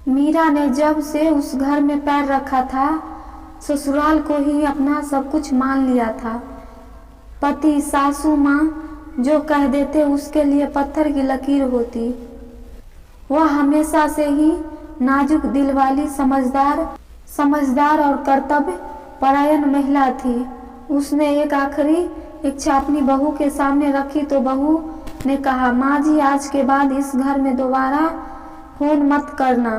मीरा ने जब से उस घर में पैर रखा था, ससुराल को ही अपना सब कुछ मान लिया था। पति, सासू माँ जो कह देते उसके लिए पत्थर की लकीर होती। वह हमेशा से ही नाजुक दिल वाली, समझदार और कर्तव्य परायण महिला थी। उसने एक आखिरी इच्छा अपनी बहू के सामने रखी तो बहू ने कहा, माँ जी, आज के बाद इस घर में दोबारा फोन मत करना।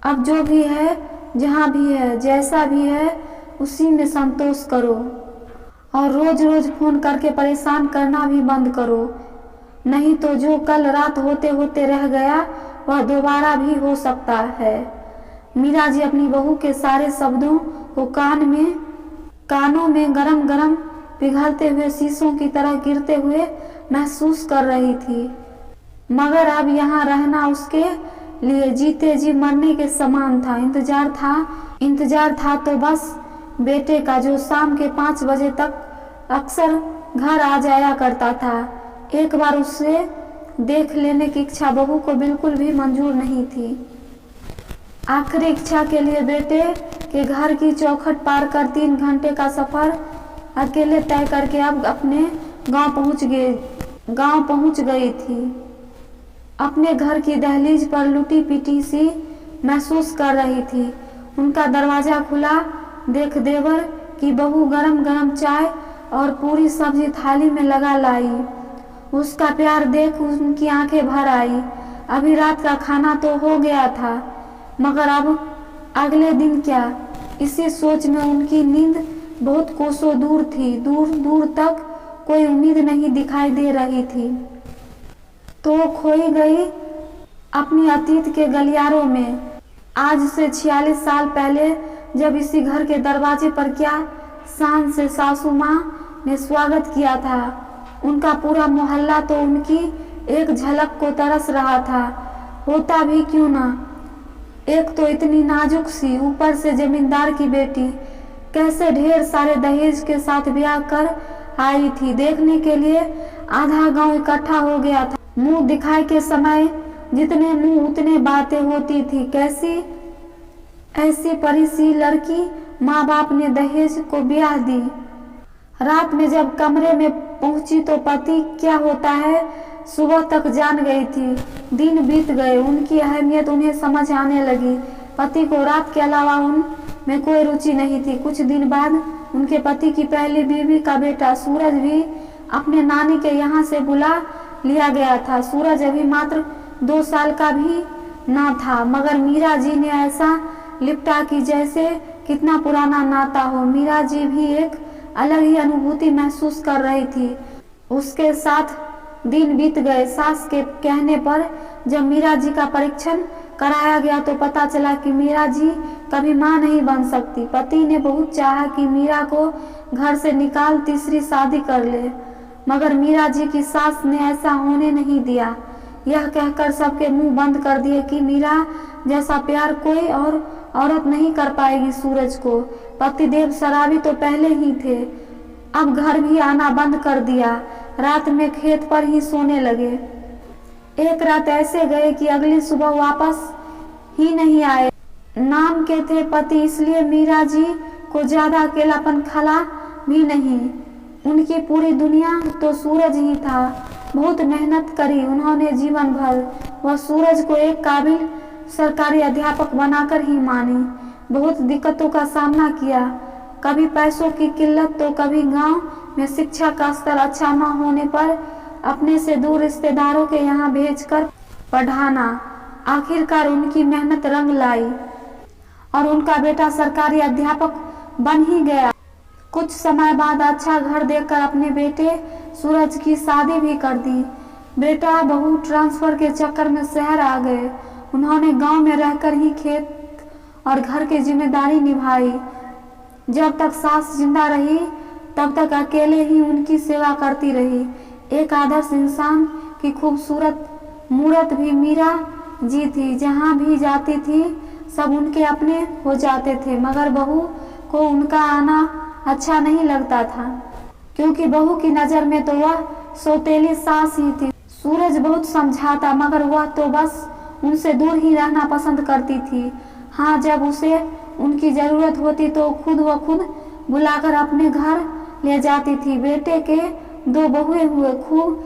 अब जो भी है, जहाँ भी है, जैसा भी है, उसी में संतोष करो और रोज रोज फोन करके परेशान करना भी बंद करो, नहीं तो जो कल रात होते होते रह गया वह दोबारा भी हो सकता है। मीरा जी अपनी बहू के सारे शब्दों को कानों में गरम गरम पिघलते हुए शीशों की तरह गिरते हुए महसूस कर रही थी। मगर अब यहाँ रहना उसके लिए जीते जी मरने के समान था। इंतजार था तो बस बेटे का, जो शाम के 5 बजे तक अक्सर घर आ जाया करता था। एक बार उसे देख लेने की इच्छा बहू को बिल्कुल भी मंजूर नहीं थी। आखिरी इच्छा के लिए बेटे के घर की चौखट पार कर 3 घंटे का सफर अकेले तय करके अब अपने गांव पहुंच गई थी। अपने घर की दहलीज पर लुटी पीटी सी महसूस कर रही थी। उनका दरवाजा खुला देख देवर की बहू गरम गरम चाय और पूरी सब्जी थाली में लगा लाई। उसका प्यार देख उनकी आंखें भर आई। अभी रात का खाना तो हो गया था, मगर अब अगले दिन क्या? इसी सोच में उनकी नींद बहुत कोसों दूर थी। दूर दूर तक कोई उम्मीद नहीं दिखाई दे रही थी। तो खोई गई अपनी अतीत के गलियारों में। आज से 46 साल पहले जब इसी घर के दरवाजे पर क्या शान से सासू माँ ने स्वागत किया था। उनका पूरा मोहल्ला तो उनकी एक झलक को तरस रहा था। होता भी क्यों ना, एक तो इतनी नाजुक सी, ऊपर से जमींदार की बेटी, कैसे ढेर सारे दहेज के साथ ब्याह कर आई थी। देखने के लिए आधा गांव इकट्ठा हो गया था। मुंह दिखाई के समय जितने मुंह उतने बातें होती थी। कैसी ऐसी परी सी लड़की माँ बाप ने दहेज को ब्याह दी। रात में जब कमरे में पहुंची तो पति क्या होता है सुबह तक जान गई थी। दिन बीत गए, उनकी अहमियत उन्हें समझ आने लगी। पति को रात के अलावा उनमें कोई रुचि नहीं थी। कुछ दिन बाद उनके पति की पहली बीवी का बेटा सूरज भी अपने नानी के यहाँ से बुला लिया गया था। सूरज अभी मात्र 2 साल का भी ना था, मगर मीरा जी ने ऐसा लिपटा कि जैसे कितना पुराना नाता हो। मीरा जी भी एक अलग ही अनुभूति महसूस कर रही थी। उसके साथ दिन बीत गए। सास के कहने पर जब मीरा जी का परीक्षण कराया गया तो पता चला कि मीरा जी कभी मां नहीं बन सकती। पति ने बहुत चाहा कि मीरा को घर से निकाल तीसरी शादी कर ले, मगर मीरा जी की सास ने ऐसा होने नहीं दिया। यह कहकर सबके मुंह बंद कर दिए कि मीरा जैसा प्यार कोई और औरत नहीं कर पाएगी सूरज को। पतिदेव शराबी तो पहले ही थे, अब घर भी आना बंद कर दिया। रात में खेत पर ही सोने लगे। एक रात ऐसे गए कि अगली सुबह वापस ही नहीं आए। नाम के थे पति, इसलिए मीरा जी को ज्यादा अकेलापन खला भी नहीं। उनकी पूरी दुनिया तो सूरज ही था। बहुत मेहनत करी उन्होंने जीवन भर। वह सूरज को एक काबिल सरकारी अध्यापक बनाकर ही मानी। बहुत दिक्कतों का सामना किया, कभी पैसों की किल्लत तो कभी गांव में शिक्षा का स्तर अच्छा न होने पर अपने से दूर रिश्तेदारों के यहाँ भेजकर पढ़ाना। आखिरकार उनकी मेहनत रंग लाई और उनका बेटा सरकारी अध्यापक बन ही गया। कुछ समय बाद अच्छा घर देखकर अपने बेटे सूरज की शादी भी कर दी। बेटा बहू ट्रांसफर के चक्कर में शहर आ गए। उन्होंने गांव में रहकर ही खेत और घर की जिम्मेदारी निभाई। जब तक सास जिंदा रही तब तक अकेले ही उनकी सेवा करती रही। एक आदर्श इंसान की खूबसूरत मूरत भी मीरा जी थी। जहाँ भी जाती थी सब उनके अपने हो जाते थे, मगर बहू को उनका आना अच्छा नहीं लगता था, क्योंकि बहू की नजर में तो वह सौतेली सास ही थी। सूरज बहुत समझाता, मगर वह तो बस उनसे दूर ही रहना पसंद करती थी। हाँ, जब उसे उनकी ज़रूरत होती तो खुद व खुद बुलाकर अपने घर ले जाती थी। बेटे के 2 बहुएं हुए, खूब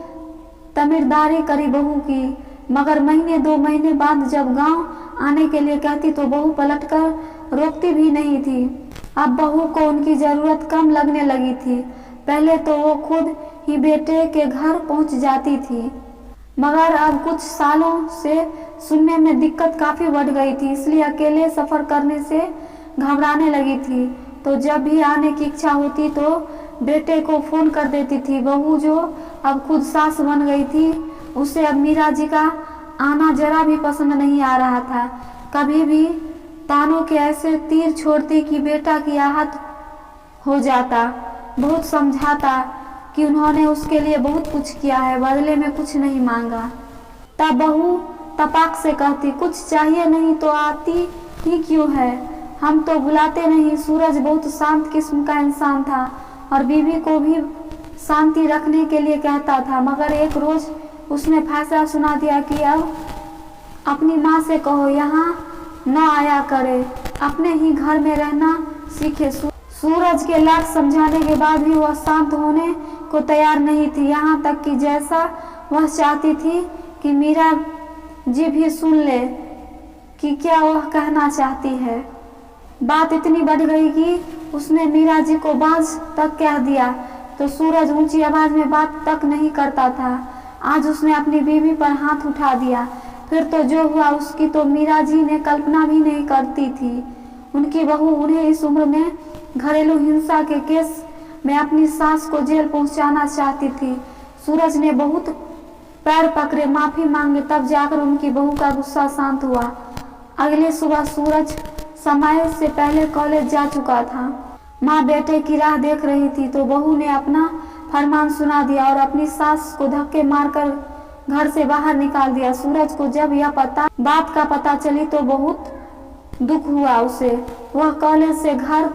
तमीरदारी करी बहू की, मगर महीने 2 महीने बाद जब गांव आने के लिए कहती तो बहू पलटकर रोकती भी नहीं थी। अब बहू को उनकी ज़रूरत कम लगने लगी थी। पहले तो वो खुद ही बेटे के घर पहुंच जाती थी, मगर अब कुछ सालों से सुनने में दिक्कत काफ़ी बढ़ गई थी, इसलिए अकेले सफ़र करने से घबराने लगी थी। तो जब भी आने की इच्छा होती तो बेटे को फ़ोन कर देती थी। बहू जो अब खुद सास बन गई थी, उसे अब मीरा जी का आना जरा भी पसंद नहीं आ रहा था। कभी भी तानों के ऐसे तीर छोड़ती कि बेटा की आहत हो जाता। बहुत समझाता कि उन्होंने उसके लिए बहुत कुछ किया है, बदले में कुछ नहीं मांगा। तब बहू तपाक से कहती, कुछ चाहिए नहीं तो आती ही क्यों है, हम तो बुलाते नहीं। सूरज बहुत शांत किस्म का इंसान था और बीवी को भी शांति रखने के लिए कहता था, मगर एक रोज उसने फैसला सुना दिया कि अब अपनी माँ से कहो यहाँ न आया करे, अपने ही घर में रहना सीखे। सूरज के लाख समझाने के बाद भी वह शांत होने को तैयार नहीं थी, यहाँ तक कि जैसा वह चाहती थी कि मीरा जी भी सुन ले कि क्या वह कहना चाहती है। बात इतनी बढ़ गई कि उसने मीरा जी को बाज तक कह दिया, तो सूरज ऊंची आवाज में बात तक नहीं करता था। आज उसने अपनी बीवी पर हाथ उठा दिया। फिर तो जो हुआ उसकी तो मीरा जी ने कल्पना भी नहीं करती थी। उनकी बहू उन्हें इस उम्र में घरेलू हिंसा के केस में अपनी सास को जेल पहुंचाना चाहती थी। सूरज ने बहुत पैर पकड़े, माफी मांगे, तब जाकर उनकी बहू का गुस्सा शांत हुआ। अगले सुबह सूरज समय से पहले कॉलेज जा चुका था। माँ बेटे की राह देख रही थी तो बहू ने अपना फरमान सुना दिया और अपनी सास को धक्के मारकर घर से बाहर निकाल दिया। सूरज को जब यह बात का पता चली तो बहुत दुख हुआ उसे। वह कॉलेज से घर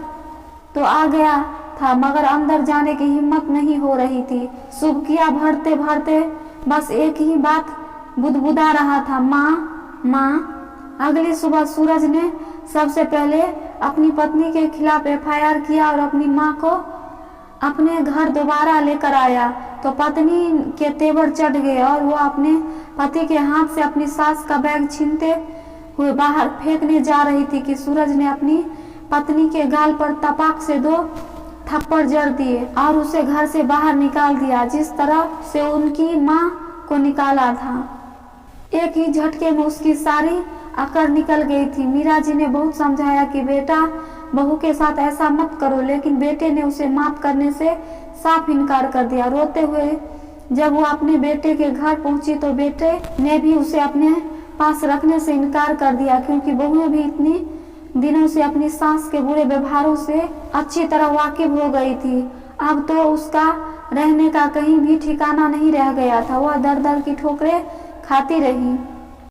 तो आ गया था, मगर अंदर जाने की हिम्मत नहीं हो रही थी। सुबकियां भरते भरते बस एक ही बात बुदबुदा रहा था, माँ माँ। अगली सुबह सूरज ने सबसे पहले अपनी पत्नी के खिलाफ FIR किया और अपनी माँ को अपने घर दोबारा लेकर आया तो पत्नी के तेवर चढ़ गए और वो अपने पति के हाथ से अपनी सास का बैग छीनते हुए बाहर फेंकने जा रही थी कि सूरज ने अपनी पत्नी के गाल पर तपाक से 2 थप्पड़ जड़ दिए और उसे घर से बाहर निकाल दिया, जिस तरह से उनकी माँ को निकाला था। एक ही झटके में उसकी सारी अकड़ निकल गई थी। मीरा जी ने बहुत समझाया कि बेटा बहू के साथ ऐसा मत करो, लेकिन बेटे ने उसे माफ करने से साफ इनकार कर दिया। रोते हुए जब वो अपने बेटे के घर पहुंची तो बेटे ने भी उसे अपने पास रखने से इनकार कर दिया, क्योंकि बहू भी इतनी दिनों से अपनी सास के बुरे व्यवहारों से अच्छी तरह वाकिफ हो गई थी। अब तो उसका रहने का कहीं भी ठिकाना नहीं रह गया था। वह दर दर की ठोकरें खाती रही।